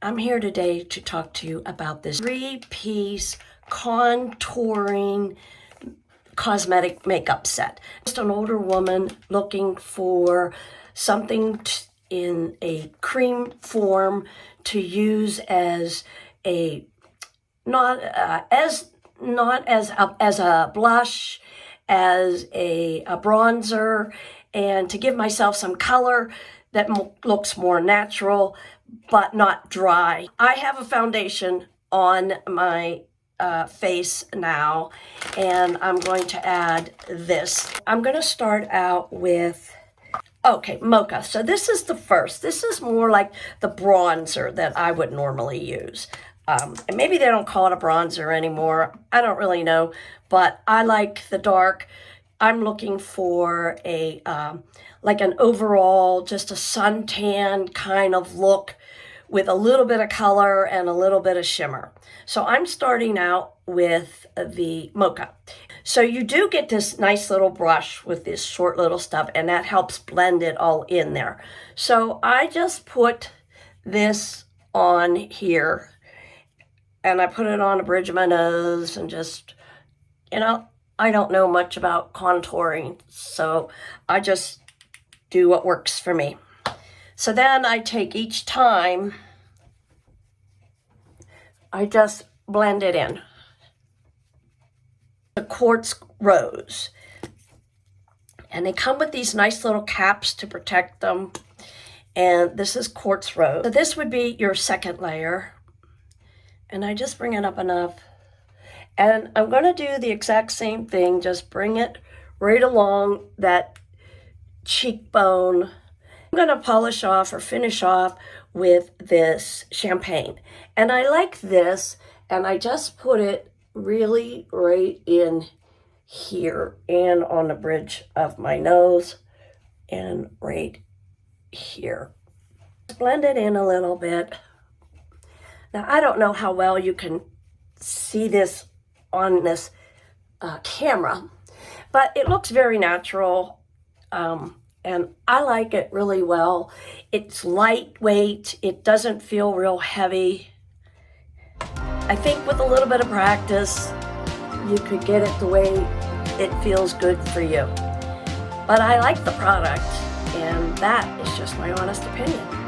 I'm here today to talk to you about this 3-piece contouring cosmetic makeup set. Just an older woman looking for something in a cream form to use as a not as a blush, as a bronzer, and to give myself some color that looks more natural but not dry. I have a foundation on my face now, and I'm going to add this. I'm going to start out with, okay, Mocha. So this is the first. This is more like the bronzer that I would normally use. And maybe they don't call it a bronzer anymore. I don't really know, but I like the dark. I'm looking for a like an overall, just a suntan kind of look with a little bit of color and a little bit of shimmer. So I'm starting out with the Mocha. So you do get this nice little brush with this short little stuff, and that helps blend it all in there. So I just put this on here, and I put it on the bridge of my nose, and just, I don't know much about contouring, so I just do what works for me. So then I take each time, I just blend it in. The quartz rose. And they come with these nice little caps to protect them. And this is quartz rose. So this would be your second layer. And I just bring it up enough. And I'm going to do the exact same thing, just bring it right along that cheekbone. I'm going to polish off or finish off with this champagne. And I like this, and I just put it really right in here and on the bridge of my nose and right here. Blend it in a little bit. Now, I don't know how well you can see this on this camera, but it looks very natural, and I like it really well. It's lightweight. It doesn't feel real heavy. I think with a little bit of practice, you could get it the way it feels good for you. But I like the product, and that is just my honest opinion.